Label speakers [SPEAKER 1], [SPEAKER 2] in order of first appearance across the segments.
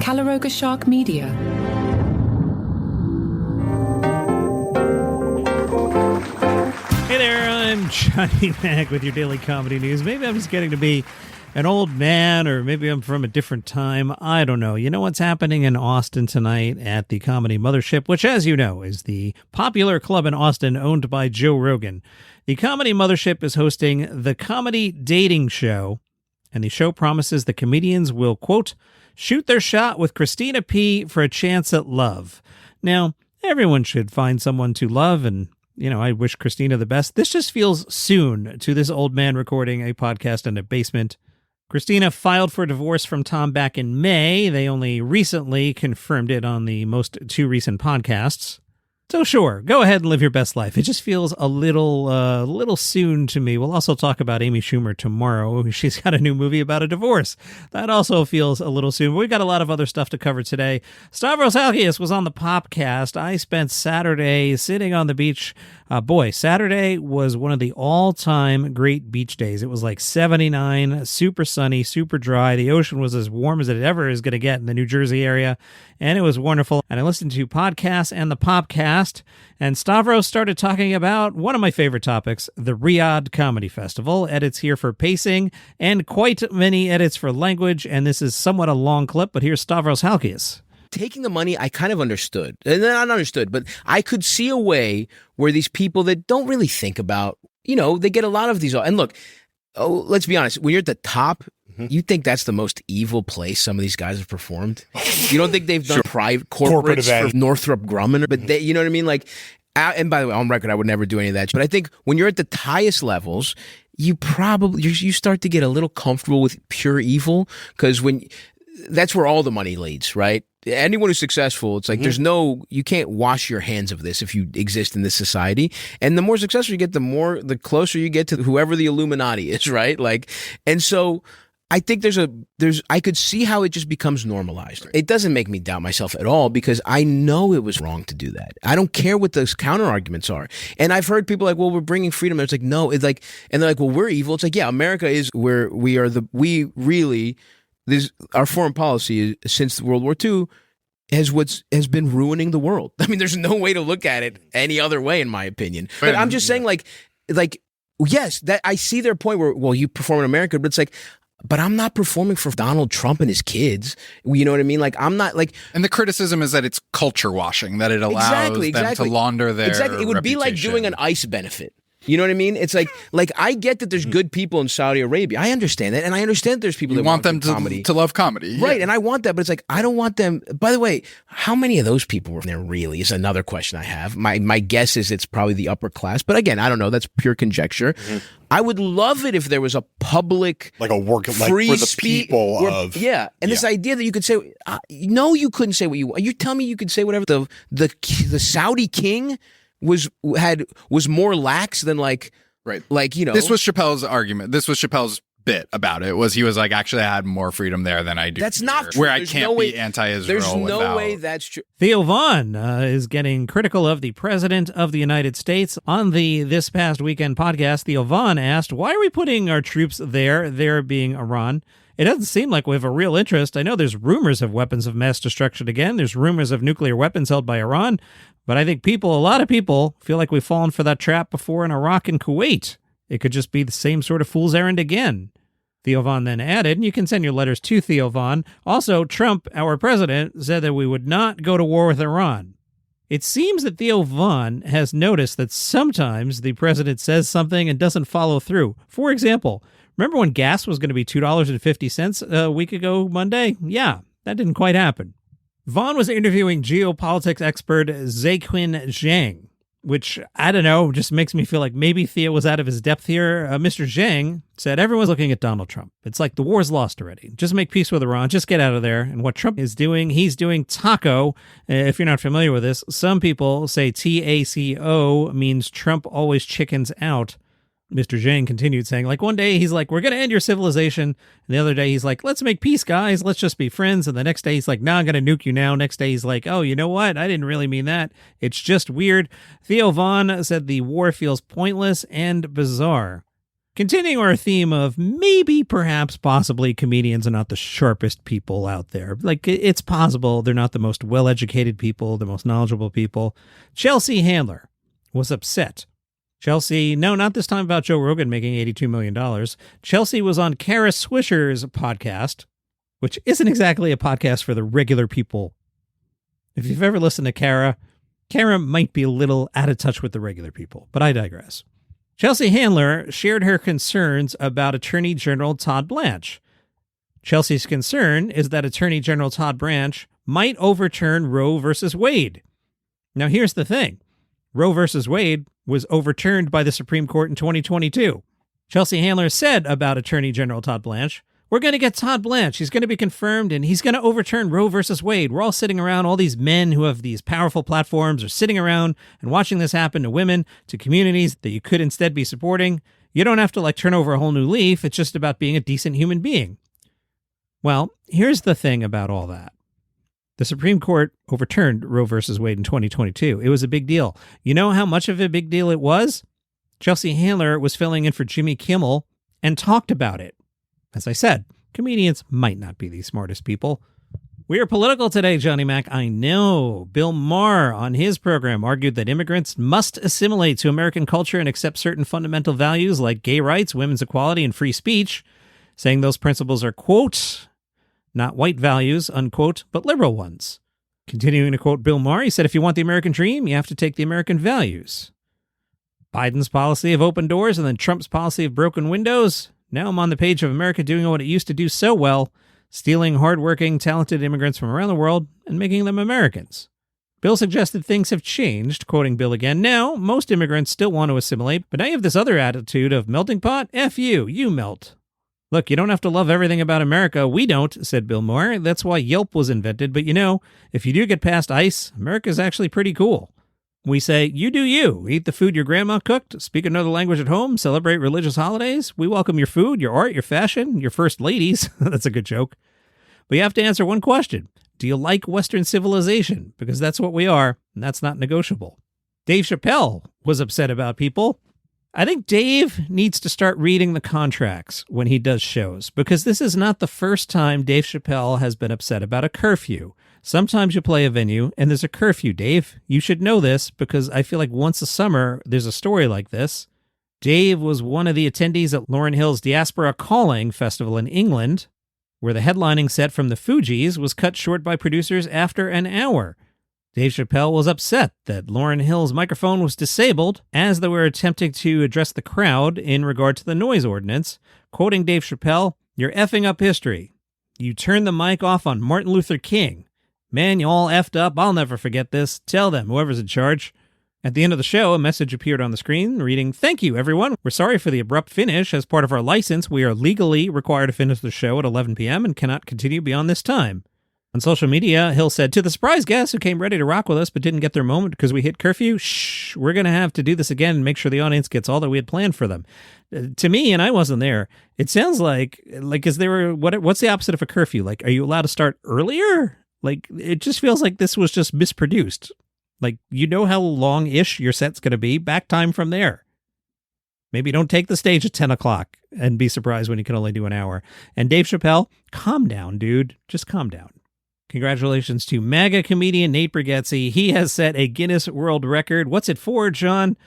[SPEAKER 1] Calaroga Shark Media.
[SPEAKER 2] Hey there, I'm Johnny Mac with your daily comedy news. Maybe I'm just getting to be an old man, or maybe I'm from a different time. I don't know. You know what's happening in Austin tonight at the Comedy Mothership, which, as you know, is the popular club in Austin owned by Joe Rogan. The Comedy Mothership is hosting the Comedy Dating Show, and the show promises the comedians will, quote, shoot their shot with Christina P for a chance at love. Now, everyone should find someone to love, and I wish Christina the best. This just feels soon to this old man recording a podcast in a basement. Christina filed for divorce from Tom back in May. They only recently confirmed it on the two recent podcasts. So sure, go ahead and live your best life. It just feels a little soon to me. We'll also talk about Amy Schumer tomorrow. She's got a new movie about a divorce. That also feels a little soon. But we've got a lot of other stuff to cover today. Stavros Halikis was on the Popcast. I spent Saturday sitting on the beach. Saturday was one of the all-time great beach days. It was like 79, super sunny, super dry. The ocean was as warm as it ever is going to get in the New Jersey area, and it was wonderful. And I listened to podcasts and the Popcast, and Stavros started talking about one of my favorite topics, the Riyadh Comedy Festival. Edits here for pacing, and quite many edits for language, and this is somewhat a long clip, but here's Stavros Halikis.
[SPEAKER 3] Taking the money, I kind of understood. And not understood, but I could see a way where these people that don't really think about, they get a lot of these. And look, let's be honest, when you're at the top, you think that's the most evil place some of these guys have performed. You don't think they've done private corporate for Northrop Grumman, but they, you know what I mean? Like, and by the way, on record, I would never do any of that. But I think when you're at the highest levels, you start to get a little comfortable with pure evil, because that's where all the money leads, right? Anyone who's successful, it's like you can't wash your hands of this if you exist in this society. And the more successful you get, the closer you get to whoever the Illuminati is, right? Like, and so I think I could see how it just becomes normalized. It doesn't make me doubt myself at all, because I know it was wrong to do that. I don't care what those counter arguments are. And I've heard people like, well, we're bringing freedom. And it's like, no, it's like, and they're like, well, we're evil. It's like, yeah, America is where our foreign policy since World War II has been ruining the world. I mean, there's no way to look at it any other way, in my opinion. But I'm just saying, like, yes, that I see their point where, well, you perform in America, but it's like, but I'm not performing for Donald Trump and his kids. You know what I mean? Like, I'm not like.
[SPEAKER 4] And the criticism is that it's culture washing, that it allows them to launder their
[SPEAKER 3] It would be like doing an ICE benefit. You know what I mean? It's like I get that there's good people in Saudi Arabia. I understand that. And I understand that there's people that want them
[SPEAKER 4] to love comedy.
[SPEAKER 3] Right.
[SPEAKER 4] Yeah.
[SPEAKER 3] And I want that. But it's like, I don't want them. By the way, how many of those people were there really is another question I have. My guess is it's probably the upper class. But again, I don't know. That's pure conjecture. Mm-hmm. I would love it if there was a public,
[SPEAKER 5] like a work, like
[SPEAKER 3] free
[SPEAKER 5] for the people of.
[SPEAKER 3] Yeah. And this idea that you could say, no, you couldn't say what you want. You tell me you could say whatever. The Saudi king was more lax than like.
[SPEAKER 4] Right. Like, This was Chappelle's argument. This was Chappelle's bit about it. He was like, actually, I had more freedom there than I do.
[SPEAKER 3] That's
[SPEAKER 4] here,
[SPEAKER 3] not true.
[SPEAKER 4] Where I can't be anti-Israel.
[SPEAKER 3] There's no way that's true.
[SPEAKER 2] Theo Von is getting critical of the President of the United States. On the This Past Weekend podcast, Theo Von asked, why are we putting our troops there being Iran? It doesn't seem like we have a real interest. I know there's rumors of weapons of mass destruction again. There's rumors of nuclear weapons held by Iran. But I think a lot of people feel like we've fallen for that trap before in Iraq and Kuwait. It could just be the same sort of fool's errand again. Theo Von then added, and you can send your letters to Theo Von. Also, Trump, our president, said that we would not go to war with Iran. It seems that Theo Von has noticed that sometimes the president says something and doesn't follow through. For example, remember when gas was going to be $2.50 a week ago Monday? Yeah, that didn't quite happen. Von was interviewing geopolitics expert Zequin Zheng, which, I don't know, just makes me feel like maybe Theo was out of his depth here. Mr. Zheng said everyone's looking at Donald Trump. It's like the war's lost already. Just make peace with Iran. Just get out of there. And what Trump is doing, he's doing taco. If you're not familiar with this, some people say TACO means Trump always chickens out. Mr. Zheng continued saying, like, one day he's like, we're going to end your civilization. And the other day he's like, let's make peace, guys. Let's just be friends. And the next day he's like, no, I'm going to nuke you now. Next day he's like, oh, you know what? I didn't really mean that. It's just weird. Theo Von said the war feels pointless and bizarre. Continuing our theme of maybe, perhaps, possibly comedians are not the sharpest people out there. Like, it's possible they're not the most well-educated people, the most knowledgeable people. Chelsea Handler was upset. Chelsea, no, not this time about Joe Rogan making $82 million. Chelsea was on Kara Swisher's podcast, which isn't exactly a podcast for the regular people. If you've ever listened to Kara might be a little out of touch with the regular people, but I digress. Chelsea Handler shared her concerns about Attorney General Todd Blanche. Chelsea's concern is that Attorney General Todd Blanche might overturn Roe versus Wade. Now, here's the thing. Roe versus Wade was overturned by the Supreme Court in 2022. Chelsea Handler said about Attorney General Todd Blanche, "We're going to get Todd Blanche. He's going to be confirmed, and he's going to overturn Roe versus Wade. We're all sitting around, all these men who have these powerful platforms are sitting around and watching this happen to women, to communities that you could instead be supporting. You don't have to, turn over a whole new leaf. It's just about being a decent human being." Well, here's the thing about all that. The Supreme Court overturned Roe versus Wade in 2022. It was a big deal. You know how much of a big deal it was? Chelsea Handler was filling in for Jimmy Kimmel and talked about it. As I said, comedians might not be the smartest people. We are political today, Johnny Mac. I know. Bill Maher on his program argued that immigrants must assimilate to American culture and accept certain fundamental values like gay rights, women's equality, and free speech, saying those principles are, quote, not white values, unquote, but liberal ones. Continuing to quote Bill Maher, he said, "If you want the American dream, you have to take the American values." Biden's policy of open doors and then Trump's policy of broken windows. Now I'm on the page of America doing what it used to do so well, stealing hardworking, talented immigrants from around the world and making them Americans. Bill suggested things have changed, quoting Bill again. "Now, most immigrants still want to assimilate, but now you have this other attitude of melting pot. F you melt. Look, you don't have to love everything about America. We don't," said Bill Maher. "That's why Yelp was invented. But if you do get past ICE, America's actually pretty cool. We say, you do you. Eat the food your grandma cooked, speak another language at home, celebrate religious holidays. We welcome your food, your art, your fashion, your first ladies." That's a good joke. But you have to answer one question. Do you like Western civilization? Because that's what we are, and that's not negotiable. Dave Chappelle was upset about people. I think Dave needs to start reading the contracts when he does shows, because this is not the first time Dave Chappelle has been upset about a curfew. Sometimes you play a venue and there's a curfew, Dave. You should know this because I feel like once a summer there's a story like this. Dave was one of the attendees at Lauryn Hill's Diaspora Calling Festival in England, where the headlining set from the Fugees was cut short by producers after an hour. Dave Chappelle was upset that Lauryn Hill's microphone was disabled as they were attempting to address the crowd in regard to the noise ordinance. Quoting Dave Chappelle, "You're effing up history. You turned the mic off on Martin Luther King. Man, you all effed up. I'll never forget this. Tell them, whoever's in charge." At the end of the show, a message appeared on the screen reading, "Thank you, everyone. We're sorry for the abrupt finish. As part of our license, we are legally required to finish the show at 11 p.m. and cannot continue beyond this time." On social media, Hill said, "To the surprise guests who came ready to rock with us but didn't get their moment because we hit curfew, we're going to have to do this again and make sure the audience gets all that we had planned for them." To me, and I wasn't there, it sounds like is there what's the opposite of a curfew? Are you allowed to start earlier? It just feels like this was just misproduced. You know how long-ish your set's going to be. Back time from there. Maybe don't take the stage at 10 o'clock and be surprised when you can only do an hour. And Dave Chappelle, calm down, dude. Just calm down. Congratulations to MAGA comedian Nate Bargatze. He has set a Guinness World Record. What's it for, John?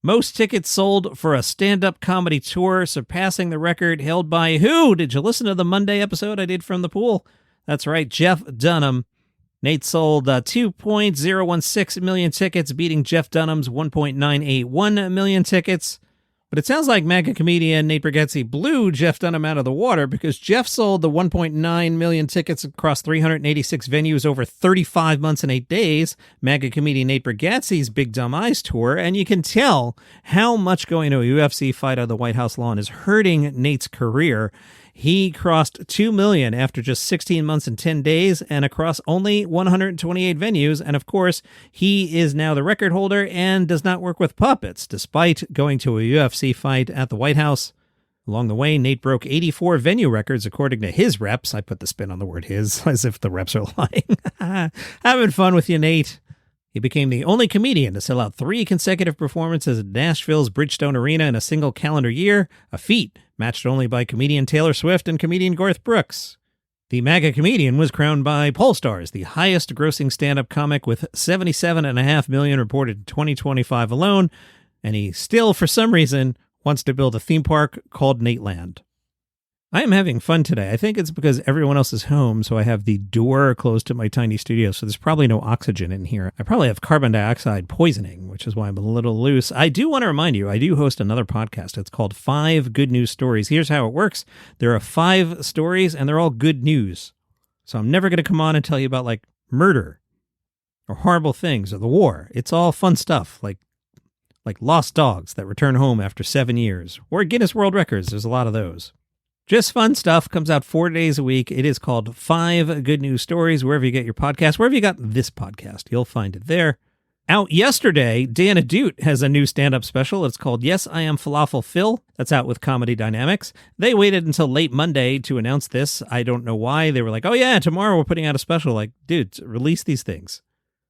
[SPEAKER 2] Most tickets sold for a stand-up comedy tour, surpassing the record held by who? Did you listen to the Monday episode I did from the pool? That's right, Jeff Dunham. Nate sold 2.016 million tickets, beating Jeff Dunham's 1.981 million tickets. But it sounds like MAGA comedian Nate Bargatze blew Jeff Dunham out of the water because Jeff sold the 1.9 million tickets across 386 venues over 35 months and 8 days, MAGA comedian Nate Bargatze's Big Dumb Eyes tour, and you can tell how much going to a UFC fight on the White House lawn is hurting Nate's career. He crossed 2 million after just 16 months and 10 days and across only 128 venues. And of course, he is now the record holder and does not work with puppets, despite going to a UFC fight at the White House. Along the way, Nate broke 84 venue records, according to his reps. I put the spin on the word his, as if the reps are lying. Having fun with you, Nate. He became the only comedian to sell out 3 consecutive performances at Nashville's Bridgestone Arena in a single calendar year, a feat matched only by comedian Taylor Swift and comedian Garth Brooks. The MAGA comedian was crowned by Pollstar as the highest-grossing stand-up comic with $77.5 million reported in 2025 alone, and he still, for some reason, wants to build a theme park called Nateland. I am having fun today. I think it's because everyone else is home, so I have the door closed to my tiny studio, so there's probably no oxygen in here. I probably have carbon dioxide poisoning, which is why I'm a little loose. I do want to remind you, I do host another podcast. It's called 5 Good News Stories. Here's how it works. There are 5 stories, and they're all good news. So I'm never going to come on and tell you about, like, murder or horrible things or the war. It's all fun stuff, like lost dogs that return home after 7 years, or Guinness World Records. There's a lot of those. Just fun stuff. Comes out 4 days a week. It is called 5 Good News Stories, wherever you get your podcast. Wherever you got this podcast, you'll find it there. Out yesterday, Dan Ahdoot has a new stand-up special. It's called Yes, I Am Falafel Phil. That's out with Comedy Dynamics. They waited until late Monday to announce this. I don't know why. They were like, oh yeah, tomorrow we're putting out a special. Like, dude, release these things.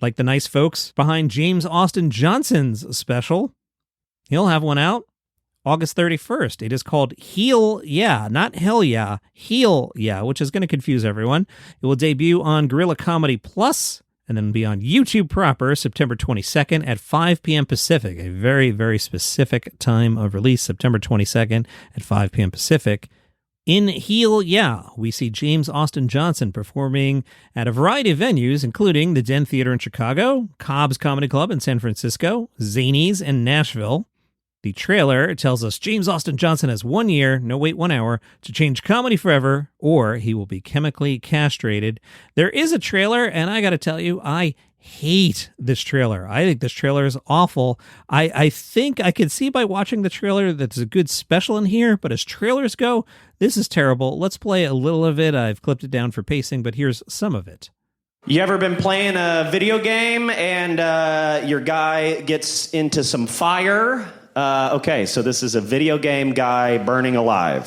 [SPEAKER 2] Like the nice folks behind James Austin Johnson's special. He'll have one out August 31st. It is called Heel Yeah, not Hell Yeah, Heel Yeah, which is going to confuse everyone. It will debut on Gorilla Comedy Plus and then be on YouTube proper September 22nd at 5 p.m. Pacific, a very, very specific time of release, September 22nd at 5 p.m. Pacific. In Heel Yeah, we see James Austin Johnson performing at a variety of venues, including the Den Theater in Chicago, Cobb's Comedy Club in San Francisco, Zanies in Nashville. The trailer tells us James Austin Johnson has 1 year, no wait 1 hour, to change comedy forever, or he will be chemically castrated. There is a trailer, and I got to tell you, I hate this trailer. I think this trailer is awful. I think I could see by watching the trailer that there's a good special in here, but as trailers go, this is terrible. Let's play a little of it. I've clipped it down for pacing, but here's some of it.
[SPEAKER 1] You ever been playing a video game and your guy gets into some fire? Okay, so this is a video game guy burning alive.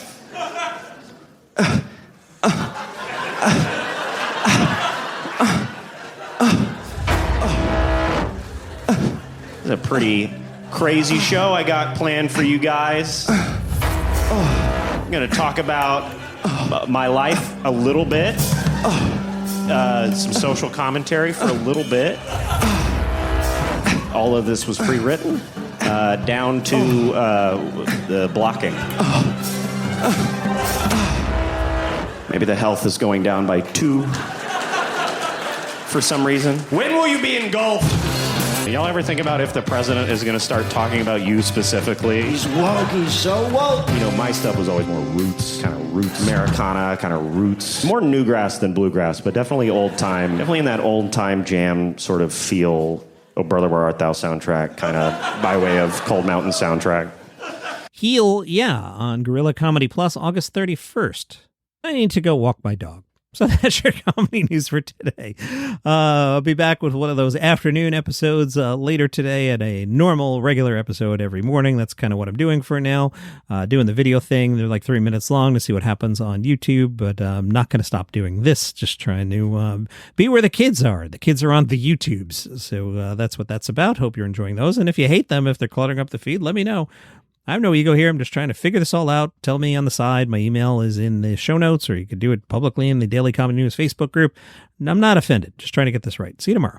[SPEAKER 1] This is a pretty crazy show I got planned for you guys. I'm going to talk about my life a little bit. Some social commentary for a little bit. All of this was pre-written. Down to the blocking. Maybe the health is going down by 2 for some reason. When will you be engulfed? Y'all ever think about if the president is going to start talking about you specifically?
[SPEAKER 5] He's woke. He's so woke.
[SPEAKER 1] You know, my stuff was always more roots, kind of roots, Americana, kind of roots. More newgrass than bluegrass, but definitely old time. Definitely in that old time jam sort of feel. Oh, Brother, Where Art Thou soundtrack, kind of by way of Cold Mountain soundtrack.
[SPEAKER 2] Heel Yeah on Gorilla Comedy Plus August 31st. I need to go walk my dog. So that's your comedy news for today. I'll be back with one of those afternoon episodes later today and a normal, regular episode every morning. That's kind of what I'm doing for now. Doing the video thing. They're like 3 minutes long to see what happens on YouTube, but I'm not going to stop doing this. Just trying to be where the kids are. The kids are on the YouTubes. So that's what that's about. Hope you're enjoying those. And if you hate them, if they're cluttering up the feed, let me know. I have no ego here. I'm just trying to figure this all out. Tell me on the side. My email is in the show notes, or you could do it publicly in the Daily Comedy News Facebook group. I'm not offended. Just trying to get this right. See you tomorrow.